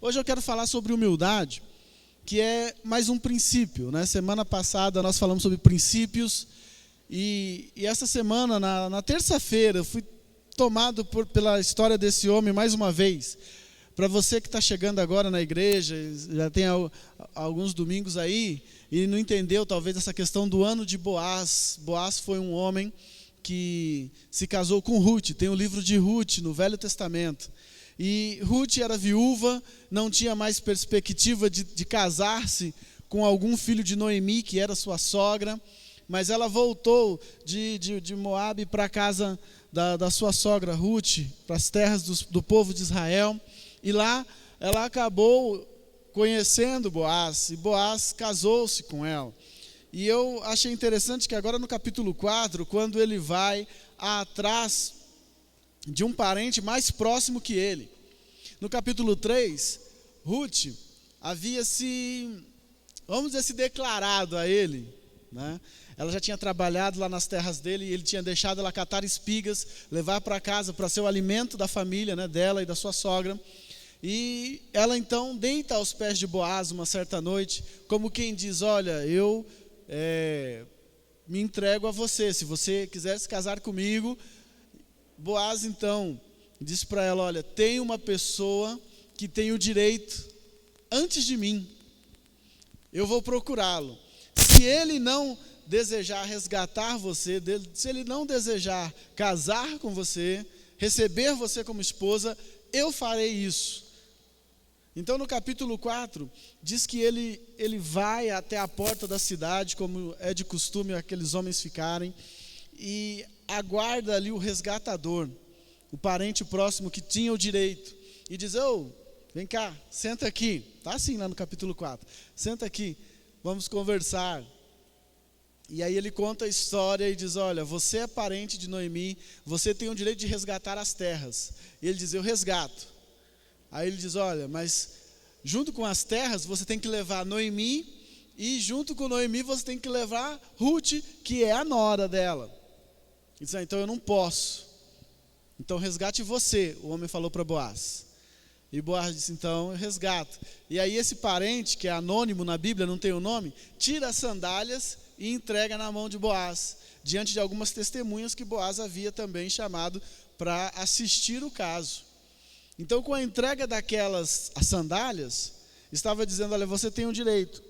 Hoje eu quero falar sobre humildade, que é mais um princípio, né? Semana passada nós falamos sobre princípios e essa semana, na terça-feira, eu fui tomado pela história desse homem mais uma vez. Para você que está chegando agora na igreja, já tem alguns domingos aí, e não entendeu talvez essa questão do ano de Boaz. Boaz foi um homem que se casou com Ruth. Tem o livro de Ruth no Velho Testamento. E Ruth era viúva, não tinha mais perspectiva de casar-se com algum filho de Noemi, que era sua sogra, mas ela voltou de Moabe para a casa da sua sogra Ruth, para as terras do povo de Israel. E lá ela acabou conhecendo Boaz, e Boaz casou-se com ela. E eu achei interessante que agora no capítulo 4, quando ele vai atrás de um parente mais próximo que ele. No capítulo 3, Ruth havia vamos dizer, se declarado a ele, né? Ela já tinha trabalhado lá nas terras dele e ele tinha deixado ela catar espigas, levar para casa para ser o alimento da família, né, dela e da sua sogra. E ela então deita aos pés de Boaz uma certa noite, como quem diz: olha, eu me entrego a você, se você quiser se casar comigo. Boaz então diz para ela: olha, tem uma pessoa que tem o direito antes de mim, eu vou procurá-lo. Se ele não desejar resgatar você, se ele não desejar casar com você, receber você como esposa, eu farei isso. Então no capítulo 4, diz que ele vai até a porta da cidade, como é de costume aqueles homens ficarem, e aguarda ali o resgatador, o parente próximo que tinha o direito, e diz: vem cá, senta aqui, está assim lá no capítulo 4, senta aqui, vamos conversar. E aí ele conta a história e diz: olha, você é parente de Noemi, você tem o direito de resgatar as terras. E ele diz: eu resgato. Aí ele diz: olha, mas junto com as terras você tem que levar Noemi, e junto com Noemi você tem que levar Ruth, que é a nora dela. Ele diz: então eu não posso. Então resgate você, o homem falou para Boaz. E Boaz disse: então eu resgato. E aí esse parente, que é anônimo na Bíblia, não tem o nome, tira as sandálias e entrega na mão de Boaz, diante de algumas testemunhas que Boaz havia também chamado para assistir o caso. Então, com a entrega daquelas as sandálias, estava dizendo: olha, você tem o direito.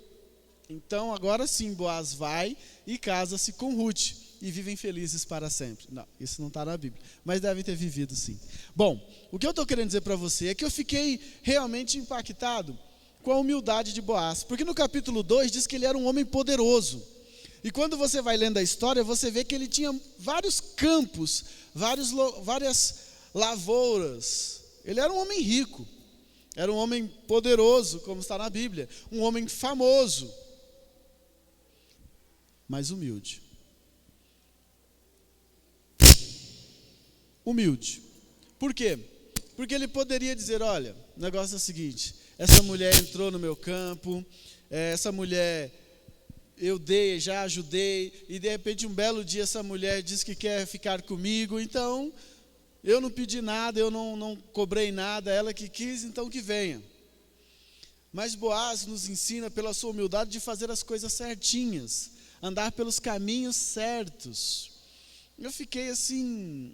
Então, agora sim, Boaz vai e casa-se com Ruth, e vivem felizes para sempre. Não, isso não está na Bíblia, mas devem ter vivido sim. Bom, o que eu estou querendo dizer para você é que eu fiquei realmente impactado com a humildade de Boaz, porque no capítulo 2 diz que ele era um homem poderoso. E quando você vai lendo a história, você vê que ele tinha vários campos, várias lavouras. Ele era um homem rico, era um homem poderoso, como está na Bíblia, um homem famoso, mas humilde. Humilde. Por quê? Porque ele poderia dizer: olha, o negócio é o seguinte, essa mulher entrou no meu campo, essa mulher eu dei, já ajudei, e de repente um belo dia essa mulher diz que quer ficar comigo, então eu não pedi nada, eu não cobrei nada, ela que quis, então que venha. Mas Boaz nos ensina pela sua humildade de fazer as coisas certinhas, andar pelos caminhos certos. Eu fiquei assim,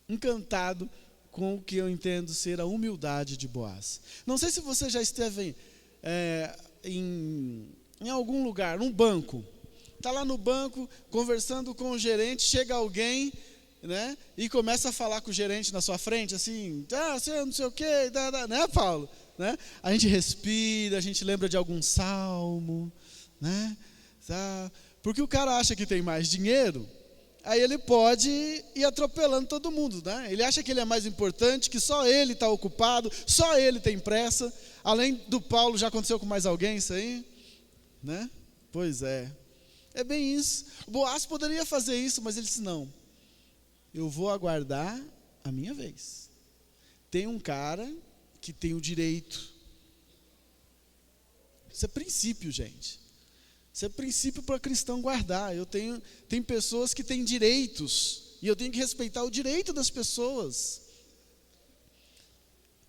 encantado com o que eu entendo ser a humildade de Boaz. Não sei se você já esteve em algum lugar, num banco. Está lá no banco, conversando com o gerente, chega alguém, né, e começa a falar com o gerente na sua frente, assim: você não sei o quê, né, Paulo? Né? A gente respira, a gente lembra de algum salmo, né? Porque o cara acha que tem mais dinheiro, aí ele pode ir atropelando todo mundo, né? Ele acha que ele é mais importante, que só ele está ocupado, só ele tem pressa. Além do Paulo, já aconteceu com mais alguém isso aí? Né? Pois é. É bem isso. O Boaz poderia fazer isso, mas ele disse: não, eu vou aguardar a minha vez. Tem um cara que tem o direito. Isso é princípio, gente. Isso é princípio para cristão guardar. Tem pessoas que têm direitos, e eu tenho que respeitar o direito das pessoas.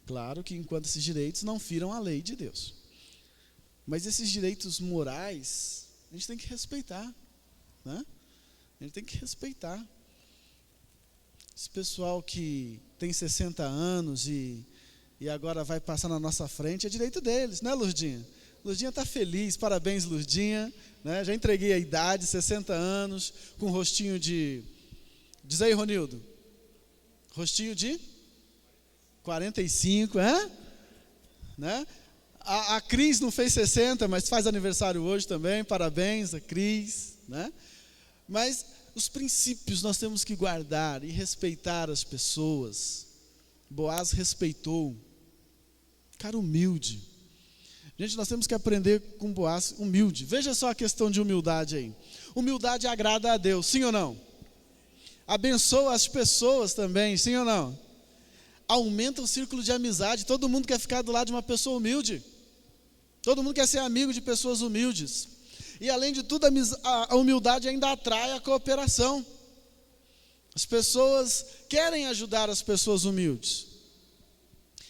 Claro que enquanto esses direitos não firam a lei de Deus. Mas esses direitos morais, a gente tem que respeitar, né? A gente tem que respeitar. Esse pessoal que tem 60 anos e agora vai passar na nossa frente, é direito deles, né, Lurdinha? Lurdinha está feliz, parabéns, Lurdinha, né? Já entreguei a idade, 60 anos, com rostinho de... Diz aí, Ronildo. Rostinho de 45, né? A Cris não fez 60, mas faz aniversário hoje também, parabéns a Cris, né? Mas os princípios nós temos que guardar e respeitar as pessoas. Boaz respeitou, cara humilde. Gente, nós temos que aprender com Boaz humilde. Veja só a questão de humildade aí. Humildade agrada a Deus, sim ou não? Abençoa as pessoas também, sim ou não? Aumenta o círculo de amizade. Todo mundo quer ficar do lado de uma pessoa humilde. Todo mundo quer ser amigo de pessoas humildes. E além de tudo, a humildade ainda atrai a cooperação. As pessoas querem ajudar as pessoas humildes.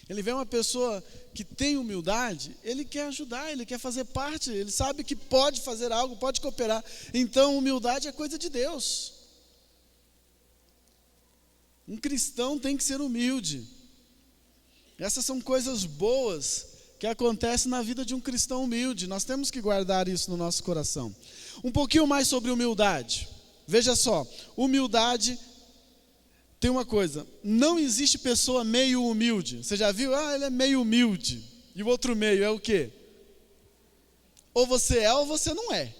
Ele vê uma pessoa que tem humildade, ele quer ajudar, ele quer fazer parte, ele sabe que pode fazer algo, pode cooperar. Então, humildade é coisa de Deus. Um cristão tem que ser humilde. Essas são coisas boas que acontecem na vida de um cristão humilde. Nós temos que guardar isso no nosso coração. Um pouquinho mais sobre humildade. Veja só, humildade tem uma coisa, não existe pessoa meio humilde. Você já viu? Ele é meio humilde. E o outro meio é o quê? Ou você é ou você não é.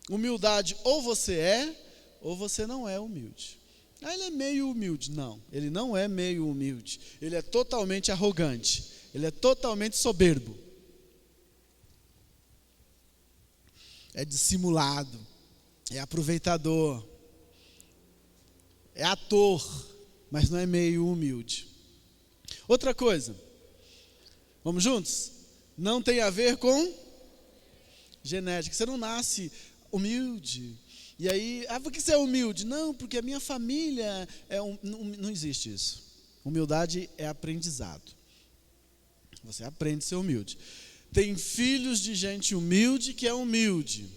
Humildade, ou você é ou você não é humilde. Ele é meio humilde. Não, ele não é meio humilde. Ele é totalmente arrogante. Ele é totalmente soberbo. É dissimulado. É aproveitador. É ator. Mas não é meio humilde. Outra coisa. Vamos juntos? Não tem a ver com genética. Você não nasce humilde. E aí, por que você é humilde? Não, porque a minha família não existe isso. Humildade é aprendizado. Você aprende a ser humilde. Tem filhos de gente humilde que é humilde.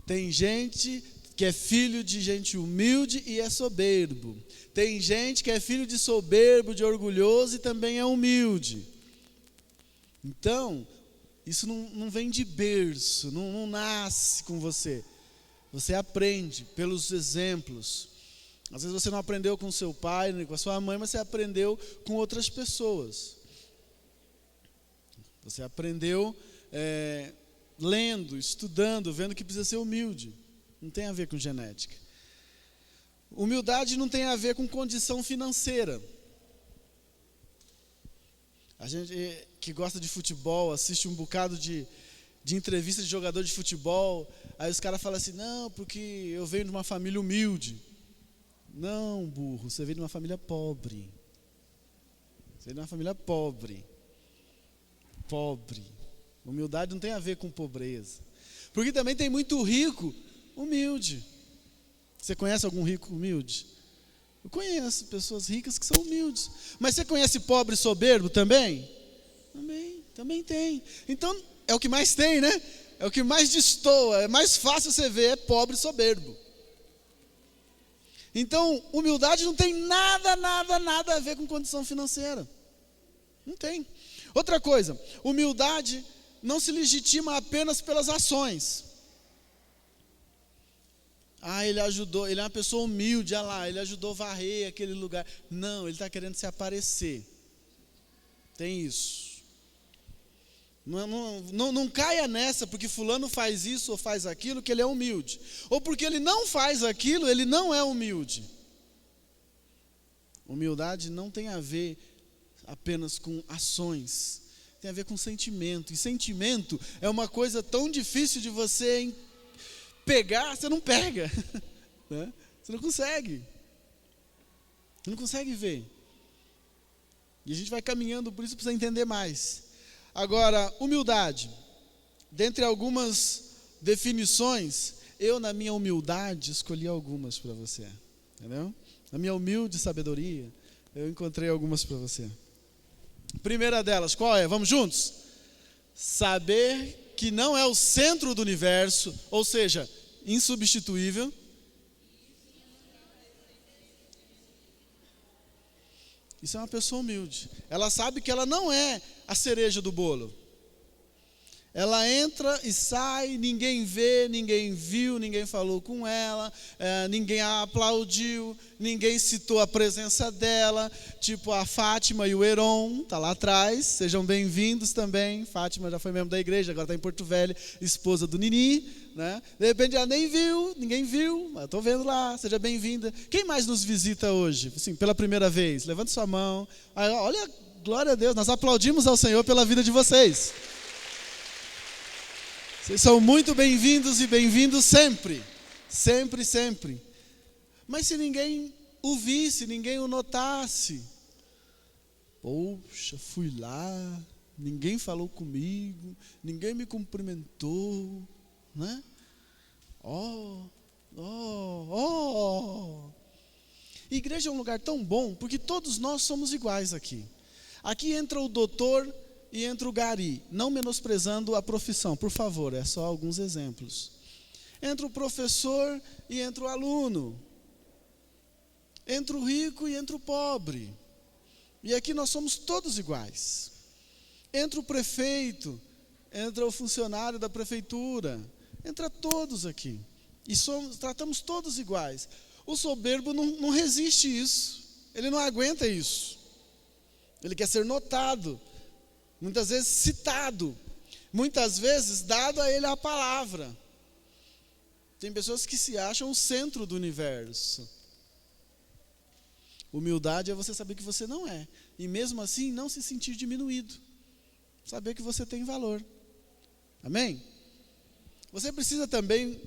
Tem gente que é filho de gente humilde e é soberbo. Tem gente que é filho de soberbo, de orgulhoso e também é humilde. Então, isso não vem de berço, não nasce com você. Você aprende pelos exemplos. Às vezes você não aprendeu com seu pai, nem com a sua mãe, mas você aprendeu com outras pessoas. Você aprendeu lendo, estudando, vendo que precisa ser humilde. Não tem a ver com genética. Humildade não tem a ver com condição financeira. A gente que gosta de futebol, assiste um bocado de entrevista de jogador de futebol, aí os caras falam assim, não, porque eu venho de uma família humilde. Não, burro, você veio de uma família pobre. Você veio de uma família pobre. Pobre. Humildade não tem a ver com pobreza. Porque também tem muito rico humilde. Você conhece algum rico humilde? Eu conheço pessoas ricas que são humildes. Mas você conhece pobre soberbo também? Também tem. Então, é o que mais tem, né? É o que mais destoa, é mais fácil você ver, é pobre soberbo. Então, humildade não tem nada a ver com condição financeira. Não tem. Outra coisa, humildade não se legitima apenas pelas ações. Ele ajudou, ele é uma pessoa humilde, olha lá, ele ajudou a varrer aquele lugar. Não, ele está querendo se aparecer. Tem isso. Não caia nessa, porque fulano faz isso ou faz aquilo, que ele é humilde. Ou porque ele não faz aquilo, ele não é humilde. Humildade não tem a ver apenas com ações, tem a ver com sentimento. E sentimento é uma coisa tão difícil de você pegar, você não pega. Né? Você não consegue. Você não consegue ver. E a gente vai caminhando, por isso precisa entender mais. Agora, humildade. Dentre algumas definições, eu na minha humildade escolhi algumas para você. Entendeu? Na minha humilde sabedoria, eu encontrei algumas para você. Primeira delas, qual é? Vamos juntos? Saber que não é o centro do universo, ou seja, insubstituível. Isso é uma pessoa humilde. Ela sabe que ela não é a cereja do bolo. Ela entra e sai, ninguém vê, ninguém viu, ninguém falou com ela, ninguém a aplaudiu, ninguém citou a presença dela, tipo a Fátima e o Heron, está lá atrás, sejam bem-vindos também. Fátima já foi membro da igreja, agora está em Porto Velho, esposa do Nini, né? De repente ela nem viu, ninguém viu, mas estou vendo lá, seja bem-vinda. Quem mais nos visita hoje, assim, pela primeira vez? Levante sua mão. Olha, glória a Deus, nós aplaudimos ao Senhor pela vida de vocês. Vocês são muito bem-vindos e bem-vindos sempre. Sempre, sempre. Mas se ninguém o visse, ninguém o notasse. Poxa, fui lá, ninguém falou comigo, ninguém me cumprimentou, né? Igreja é um lugar tão bom, porque todos nós somos iguais aqui. Aqui entra o doutor e entra o gari, não menosprezando a profissão, por favor, é só alguns exemplos. Entra o professor e entra o aluno. Entra o rico e entra o pobre. E aqui nós somos todos iguais. Entra o prefeito, entra o funcionário da prefeitura, entra todos aqui. E tratamos todos iguais. O soberbo não resiste isso, ele não aguenta isso. Ele quer ser notado. Muitas vezes citado, muitas vezes dado a ele a palavra. Tem pessoas que se acham o centro do universo. Humildade é você saber que você não é, e mesmo assim não se sentir diminuído, saber que você tem valor. Amém? Você precisa também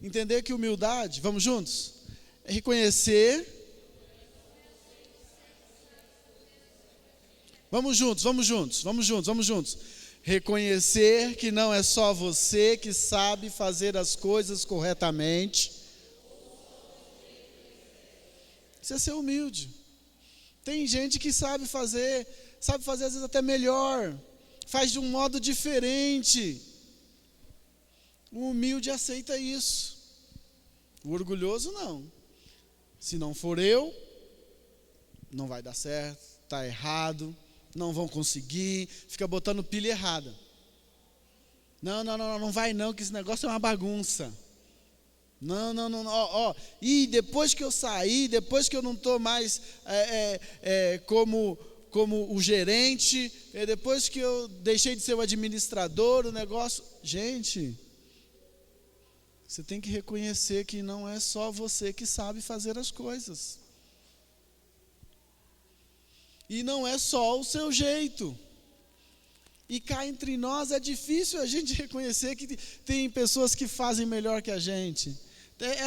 entender que humildade, vamos juntos? É reconhecer. Vamos juntos. Reconhecer que não é só você que sabe fazer as coisas corretamente. Isso é ser humilde. Tem gente que sabe fazer às vezes até melhor, faz de um modo diferente. O humilde aceita isso. O orgulhoso não. Se não for eu, não vai dar certo, está errado. Não vão conseguir, fica botando pilha errada. Não vai não, que esse negócio é uma bagunça. Não, e depois que eu saí, depois que eu não estou mais como o gerente, depois que eu deixei de ser o administrador, o negócio... Gente, você tem que reconhecer que não é só você que sabe fazer as coisas. E não é só o seu jeito. E cá entre nós é difícil a gente reconhecer que tem pessoas que fazem melhor que a gente.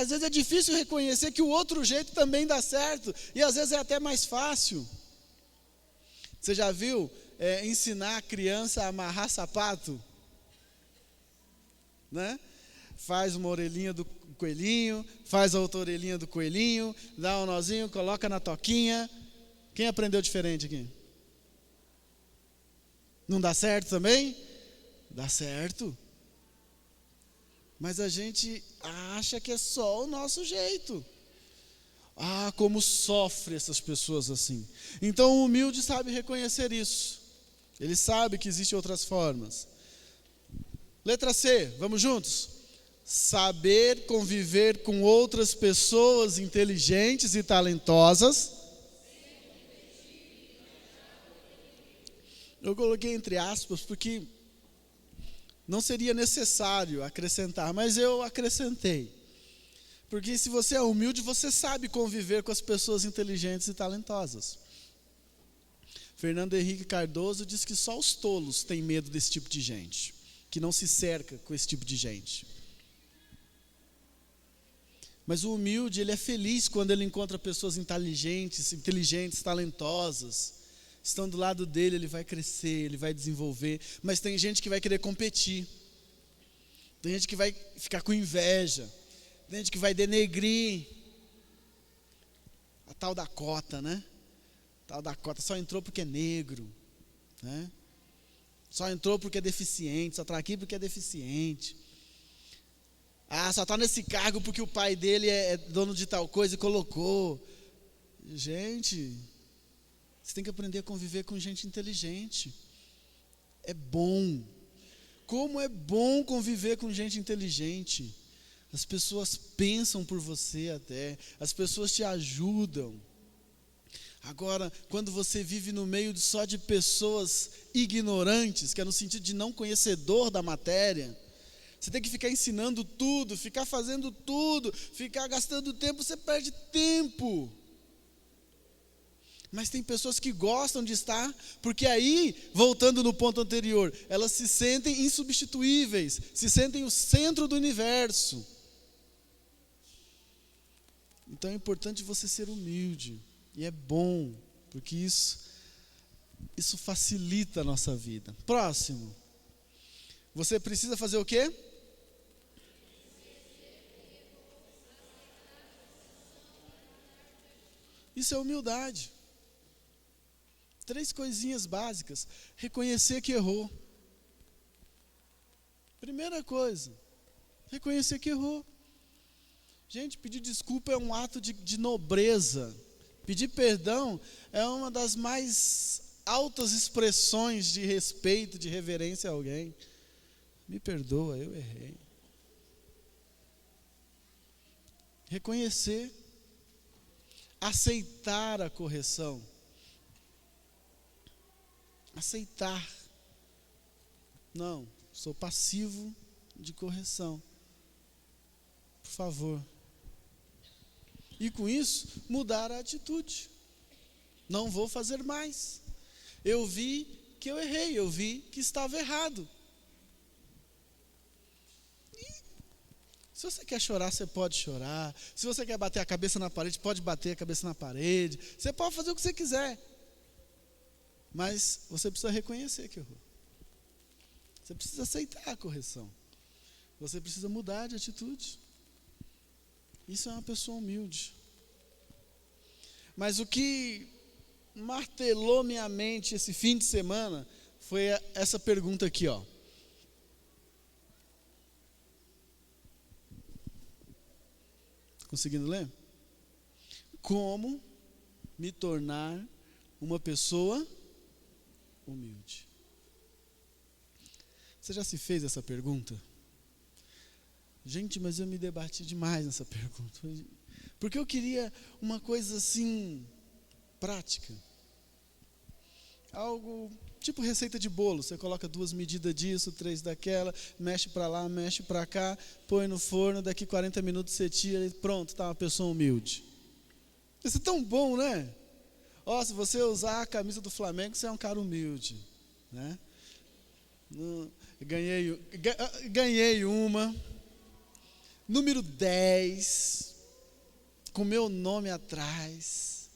Às vezes é difícil reconhecer que o outro jeito também dá certo. E às vezes é até mais fácil. Você já viu ensinar a criança a amarrar sapato? Né? Faz uma orelhinha do coelhinho, faz a outra orelhinha do coelhinho, dá um nozinho, coloca na toquinha. Quem aprendeu diferente aqui? Não dá certo também? Dá certo. Mas a gente acha que é só o nosso jeito. Como sofre essas pessoas assim. Então o humilde sabe reconhecer isso. Ele sabe que existem outras formas. Letra C, vamos juntos? Saber conviver com outras pessoas inteligentes e talentosas. Eu coloquei entre aspas porque não seria necessário acrescentar, mas eu acrescentei. Porque se você é humilde, você sabe conviver com as pessoas inteligentes e talentosas. Fernando Henrique Cardoso diz que só os tolos têm medo desse tipo de gente, que não se cerca com esse tipo de gente. Mas o humilde, ele é feliz quando ele encontra pessoas inteligentes, talentosas. Estão do lado dele, ele vai crescer, ele vai desenvolver. Mas tem gente que vai querer competir. Tem gente que vai ficar com inveja. Tem gente que vai denegrir. A tal da cota, né? A tal da cota só entrou porque é negro. né? Só entrou porque é deficiente, só está aqui porque é deficiente. Só está nesse cargo porque o pai dele é dono de tal coisa e colocou. Gente, você tem que aprender a conviver com gente inteligente. É bom. Como é bom conviver com gente inteligente. As pessoas pensam por você até. As pessoas te ajudam. Agora, quando você vive no meio só de pessoas ignorantes, que é no sentido de não conhecedor da matéria, você tem que ficar ensinando tudo, ficar fazendo tudo, ficar gastando tempo, você perde tempo. Mas tem pessoas que gostam de estar, porque aí, voltando no ponto anterior, elas se sentem insubstituíveis, se sentem o centro do universo. Então é importante você ser humilde. E é bom, porque isso facilita a nossa vida. Próximo. Você precisa fazer o quê? Isso é humildade. 3 coisinhas básicas. Reconhecer que errou. Primeira coisa, reconhecer que errou. Gente, pedir desculpa é um ato de nobreza. Pedir perdão é uma das mais altas expressões de respeito, de reverência a alguém. Me perdoa, eu errei. Reconhecer. Aceitar a correção. Aceitar. Não, sou passivo de correção. Por favor. E com isso, mudar a atitude. Não vou fazer mais. Eu vi que eu errei, eu vi que estava errado. E se você quer chorar, você pode chorar. Se você quer bater a cabeça na parede, pode bater a cabeça na parede. Você pode fazer o que você quiser. Mas você precisa reconhecer que errou. Você precisa aceitar a correção. Você precisa mudar de atitude. Isso é uma pessoa humilde. Mas o que martelou minha mente esse fim de semana foi essa pergunta aqui, ó. Conseguindo ler? Como me tornar uma pessoa humilde? Você já se fez essa pergunta? Gente, mas eu me debati demais nessa pergunta. Porque eu queria uma coisa assim, prática. Algo tipo receita de bolo. Você coloca 2 medidas disso, 3 daquela, mexe para lá, mexe para cá, põe no forno, daqui 40 minutos você tira e pronto, está uma pessoa humilde. Isso é tão bom, né? Se você usar a camisa do Flamengo, você é um cara humilde, né? Ganhei uma. Número 10, com meu nome atrás,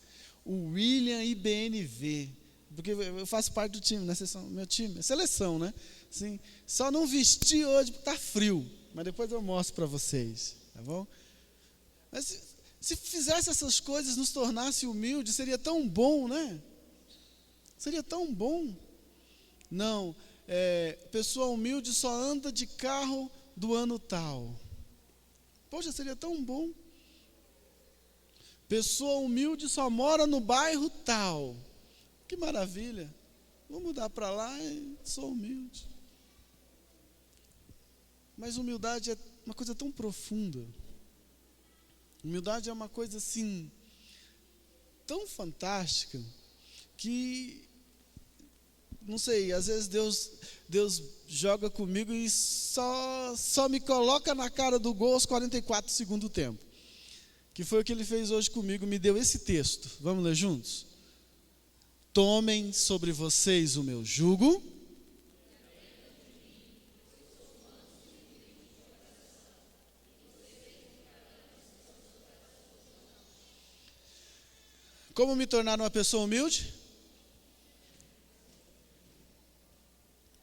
o William IBNV, porque eu faço parte do time, né? Meu time, é seleção, né? Assim, só não vesti hoje porque está frio, mas depois eu mostro para vocês, tá bom? Mas se fizesse essas coisas, nos tornasse humildes, seria tão bom, né? Seria tão bom. Não, pessoa humilde só anda de carro do ano tal. Poxa, seria tão bom. Pessoa humilde só mora no bairro tal. Que maravilha. Vou mudar para lá e sou humilde. Mas humildade é uma coisa tão profunda. Humildade é uma coisa assim, tão fantástica, que, não sei, às vezes Deus joga comigo e só me coloca na cara do gol aos 44 do segundo tempo. Que foi o que ele fez hoje comigo, me deu esse texto. Vamos ler juntos? Tomem sobre vocês o meu jugo. Como me tornar uma pessoa humilde?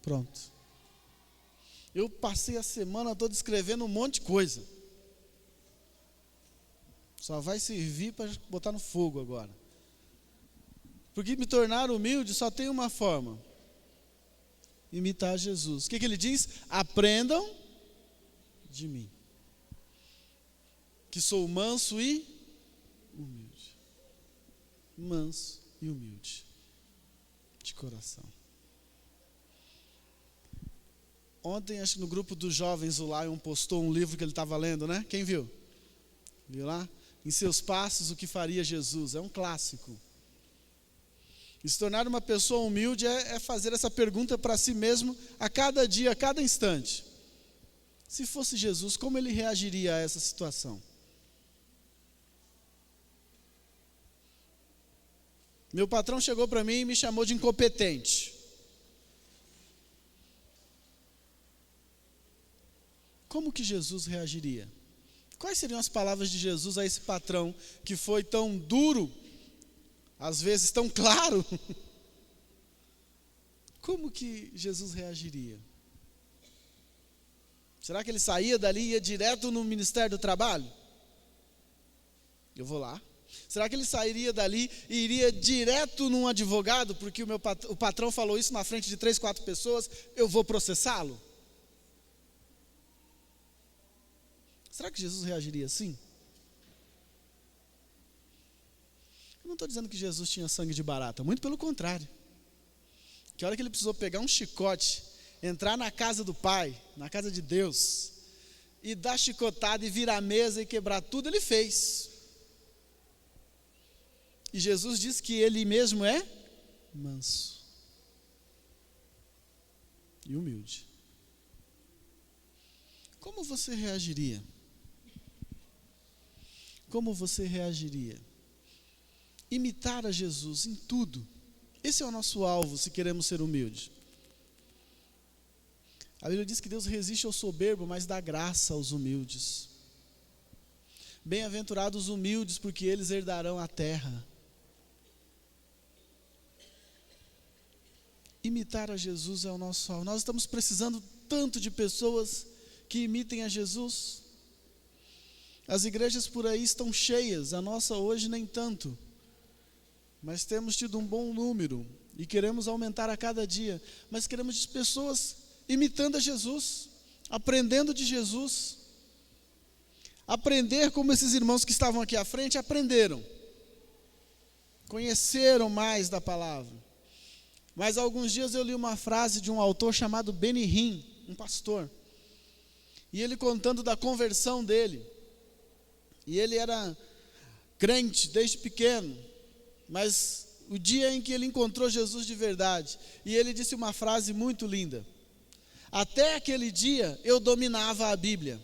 Pronto. Eu passei a semana toda escrevendo um monte de coisa. Só vai servir para botar no fogo agora. Porque me tornar humilde só tem uma forma. imitar Jesus. O que ele diz? Aprendam de mim, que sou manso e humilde. Manso e humilde de coração. Ontem, acho que no grupo dos jovens, o Lion postou um livro que ele estava lendo, né? Quem viu? Viu lá? Em seus passos, o que faria Jesus? É um clássico. E se tornar uma pessoa humilde é fazer essa pergunta para si mesmo a cada dia, a cada instante. Se fosse Jesus, como ele reagiria a essa situação? Meu patrão chegou para mim e me chamou de incompetente. Como que Jesus reagiria? Quais seriam as palavras de Jesus a esse patrão que foi tão duro, às vezes tão claro? Como que Jesus reagiria? Será que ele saía dali e ia direto no Ministério do Trabalho? Eu vou lá. Será que ele sairia dali e iria direto num advogado, porque o patrão falou isso na frente de 3, 4 pessoas, eu vou processá-lo? Será que Jesus reagiria assim? Eu não estou dizendo que Jesus tinha sangue de barata, muito pelo contrário. Que a hora que ele precisou pegar um chicote, entrar na casa do Pai, na casa de Deus, e dar chicotada e virar a mesa e quebrar tudo, ele fez. E Jesus diz que ele mesmo é manso e humilde. Como você reagiria? Como você reagiria? Imitar a Jesus em tudo. Esse é o nosso alvo, se queremos ser humildes. A Bíblia diz que Deus resiste ao soberbo, mas dá graça aos humildes. Bem-aventurados os humildes, porque eles herdarão a terra. Imitar a Jesus é o nosso alvo. Nós estamos precisando tanto de pessoas que imitem a Jesus. As igrejas por aí estão cheias, a nossa hoje nem tanto. Mas temos tido um bom número e queremos aumentar a cada dia. Mas queremos de pessoas imitando a Jesus, aprendendo de Jesus. Aprender como esses irmãos que estavam aqui à frente aprenderam. Conheceram mais da palavra. Mas há alguns dias eu li uma frase de um autor chamado Benny Hinn, um pastor. E ele contando da conversão dele. E ele era crente desde pequeno, mas o dia em que ele encontrou Jesus de verdade, e ele disse uma frase muito linda: até aquele dia eu dominava a Bíblia,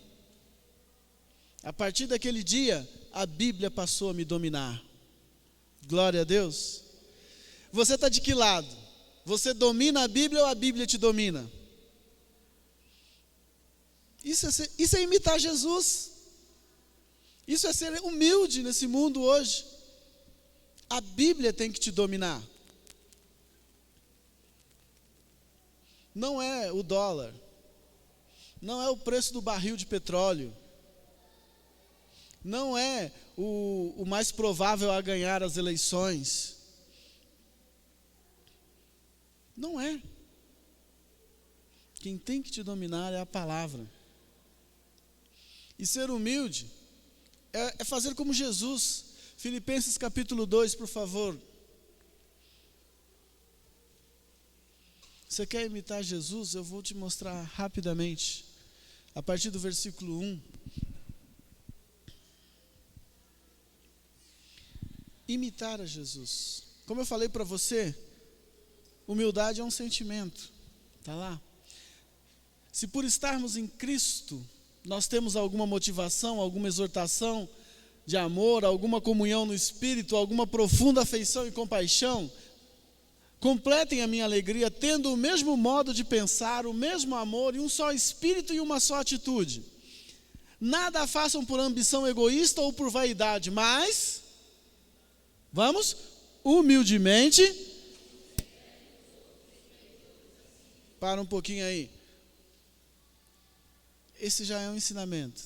a partir daquele dia a Bíblia passou a me dominar. Glória a Deus. Você está de que lado? Você domina a Bíblia ou a Bíblia te domina? Isso é imitar Jesus. Isso é ser humilde nesse mundo hoje. A Bíblia tem que te dominar. Não é o dólar. Não é o preço do barril de petróleo. Não é o mais provável a ganhar as eleições. Não é. Quem tem que te dominar é a palavra. E ser humilde é fazer como Jesus. Filipenses capítulo 2, por favor. Você quer imitar Jesus? Eu vou te mostrar rapidamente. A partir do versículo 1. Imitar a Jesus. Como eu falei para você, humildade é um sentimento. Está lá. Se por estarmos em Cristo, nós temos alguma motivação, alguma exortação de amor, alguma comunhão no Espírito, alguma profunda afeição e compaixão, completem a minha alegria, tendo o mesmo modo de pensar, o mesmo amor e um só Espírito e uma só atitude. Nada façam por ambição egoísta ou por vaidade, mas, vamos, humildemente, para um pouquinho aí. Esse já é um ensinamento.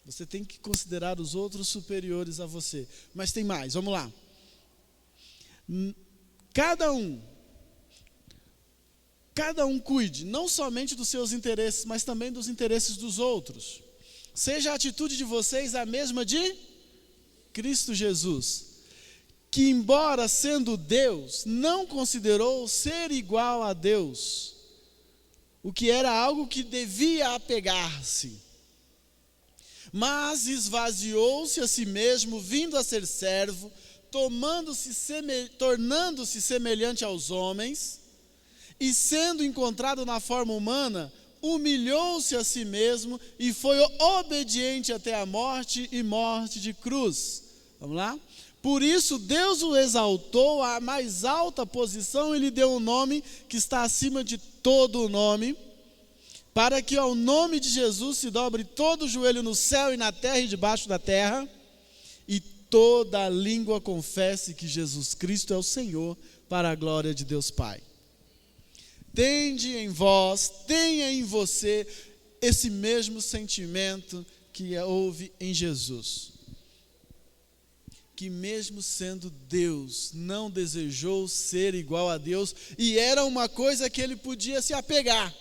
Você tem que considerar os outros superiores a você. Mas tem mais, vamos lá. Cada um cada um cuide, não somente dos seus interesses, mas também dos interesses dos outros. Seja a atitude de vocês a mesma de Cristo Jesus, que embora sendo Deus, não considerou ser igual a Deus, o que era algo que devia apegar-se, mas esvaziou-se a si mesmo, vindo a ser servo, tornando-se semelhante aos homens, e sendo encontrado na forma humana, humilhou-se a si mesmo e foi obediente até a morte e morte de cruz. Vamos lá? Por isso Deus o exaltou à mais alta posição e lhe deu um nome que está acima de todo o nome, para que ao nome de Jesus se dobre todo o joelho no céu e na terra e debaixo da terra, e toda língua confesse que Jesus Cristo é o Senhor, para a glória de Deus Pai. Tende em vós, tenha em você esse mesmo sentimento que houve em Jesus, que mesmo sendo Deus, não desejou ser igual a Deus, e era uma coisa que ele podia se apegar,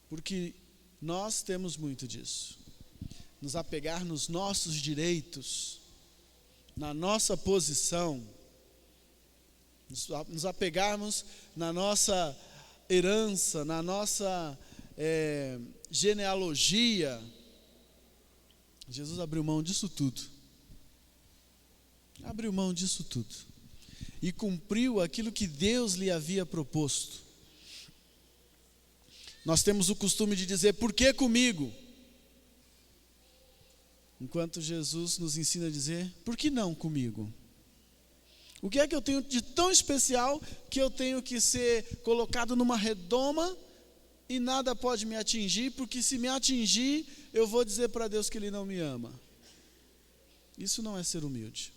porque nós temos muito disso, nos apegar nos nossos direitos, na nossa posição, nos apegarmos na nossa herança, na nossa genealogia. Jesus abriu mão disso tudo, e cumpriu aquilo que Deus lhe havia proposto. Nós temos o costume de dizer, por que comigo? Enquanto Jesus nos ensina a dizer, por que não comigo? O que é que eu tenho de tão especial que eu tenho que ser colocado numa redoma e nada pode me atingir, porque se me atingir, eu vou dizer para Deus que Ele não me ama. Isso não é ser humilde.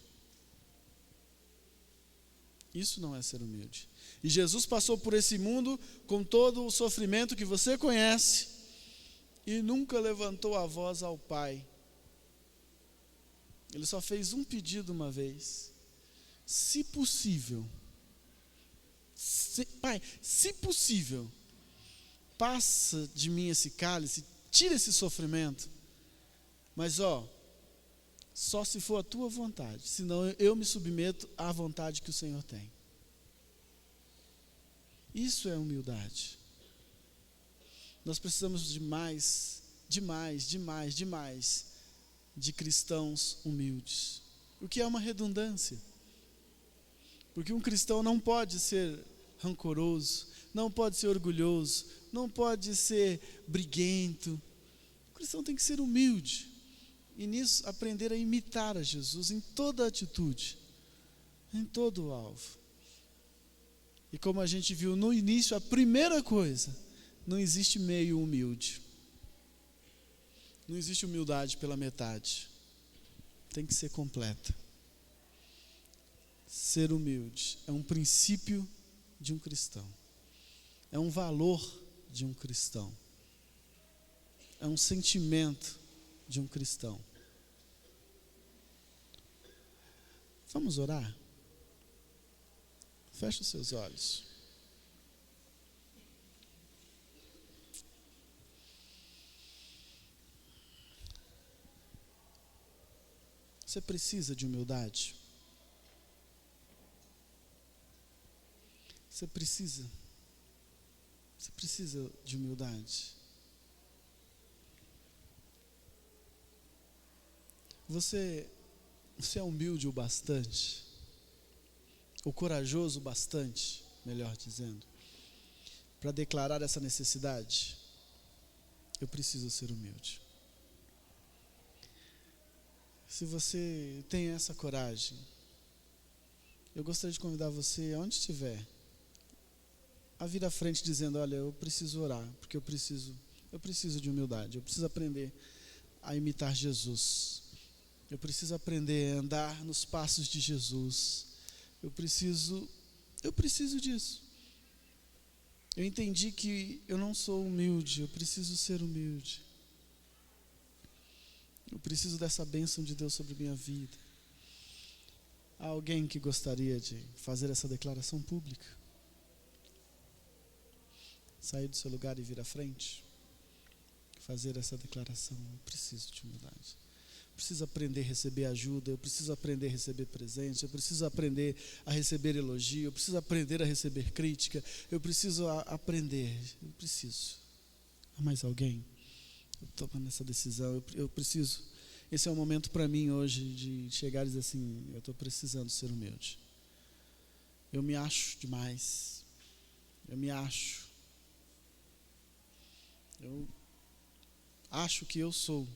Isso não é ser humilde. E Jesus passou por esse mundo com todo o sofrimento que você conhece e nunca levantou a voz ao Pai. Ele só fez um pedido uma vez. Se possível, Pai, se possível, passa de mim esse cálice, tira esse sofrimento, mas só se for a tua vontade, senão eu me submeto à vontade que o Senhor tem. Isso é humildade. Nós precisamos de mais de cristãos humildes, o que é uma redundância. Porque um cristão não pode ser rancoroso, não pode ser orgulhoso, não pode ser briguento. O cristão tem que ser humilde. E nisso aprender a imitar a Jesus em toda atitude, em todo o alvo. E como a gente viu no início, a primeira coisa, não existe meio humilde. Não existe humildade pela metade. Tem que ser completa. Ser humilde é um princípio de um cristão, é um valor de um cristão, é um sentimento de um cristão. Vamos orar? Feche os seus olhos. Você precisa de humildade? Você precisa de humildade. Você é humilde o bastante, ou corajoso o bastante, melhor dizendo, para declarar essa necessidade? Eu preciso ser humilde. Se você tem essa coragem, eu gostaria de convidar você, aonde estiver, a vir à frente dizendo, olha, eu preciso orar, porque eu preciso de humildade, eu preciso aprender a imitar Jesus, eu preciso aprender a andar nos passos de Jesus, eu preciso disso. Eu entendi que eu não sou humilde, eu preciso ser humilde. Eu preciso dessa bênção de Deus sobre a minha vida. Há alguém que gostaria de fazer essa declaração pública? Sair do seu lugar e vir à frente? Fazer essa declaração. Eu preciso de humildade. Eu preciso aprender a receber ajuda. Eu preciso aprender a receber presente. Eu preciso aprender a receber elogio. Eu preciso aprender a receber crítica. Eu preciso aprender. Eu preciso. Há mais alguém? Eu estou tomando essa decisão. Eu preciso. Esse é o momento para mim hoje de chegar e dizer assim: eu estou precisando ser humilde. Eu me acho demais. Eu me acho. Eu acho que eu sou.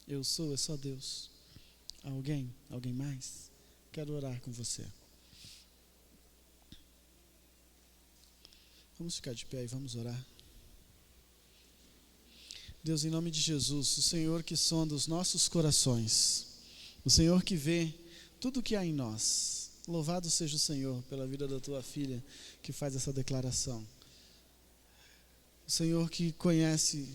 Eu sou, é só Deus. Alguém? Alguém mais? Quero orar com você. Vamos ficar de pé e vamos orar. Deus, em nome de Jesus, o Senhor que sonda os nossos corações, o Senhor que vê tudo o que há em nós. Louvado seja o Senhor pela vida da tua filha que faz essa declaração. O Senhor que conhece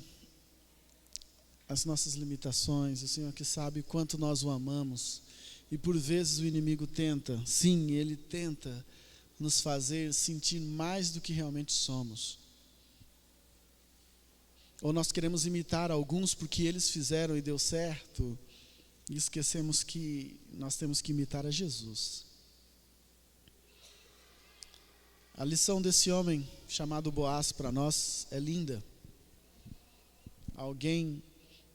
as nossas limitações, o Senhor que sabe quanto nós o amamos. E por vezes o inimigo tenta, sim, ele tenta nos fazer sentir mais do que realmente somos. Ou nós queremos imitar alguns porque eles fizeram e deu certo, e esquecemos que nós temos que imitar a Jesus. A lição desse homem chamado Boaz para nós é linda. Alguém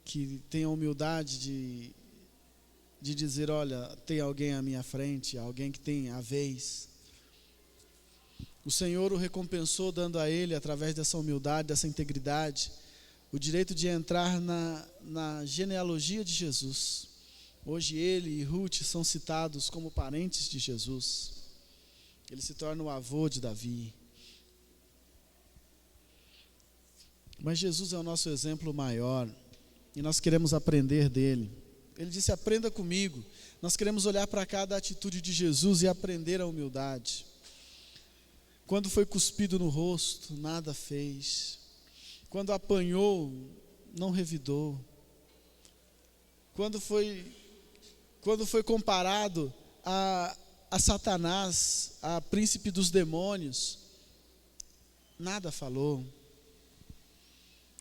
que tem a humildade de dizer: olha, tem alguém à minha frente, alguém que tem a vez. O Senhor o recompensou dando a ele, através dessa humildade, dessa integridade, o direito de entrar na genealogia de Jesus. Hoje ele e Ruth são citados como parentes de Jesus. Ele se torna o avô de Davi. Mas Jesus é o nosso exemplo maior e nós queremos aprender dele. Ele disse: aprenda comigo. Nós queremos olhar para cada atitude de Jesus e aprender a humildade. Quando foi cuspido no rosto, nada fez. Quando apanhou, não revidou. Quando foi comparado a Satanás, a príncipe dos demônios, nada falou.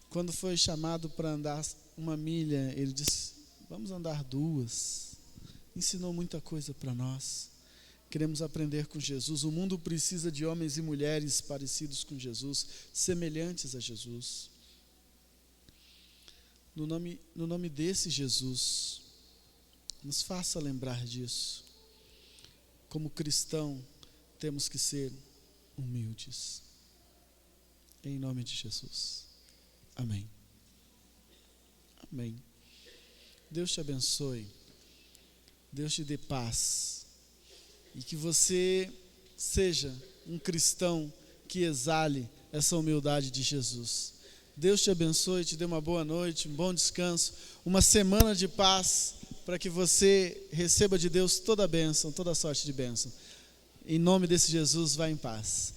Quando foi chamado para andar 1 milha, ele disse: vamos andar 2. Ensinou muita coisa para nós. Queremos aprender com Jesus. O mundo precisa de homens e mulheres parecidos com Jesus, semelhantes a Jesus. No nome desse Jesus, nos faça lembrar disso. Como cristão, temos que ser humildes. Em nome de Jesus. Amém. Amém. Deus te abençoe. Deus te dê paz. E que você seja um cristão que exale essa humildade de Jesus. Deus te abençoe, te dê uma boa noite, um bom descanso, uma semana de paz, para que você receba de Deus toda a bênção, toda a sorte de bênção. Em nome desse Jesus, vá em paz.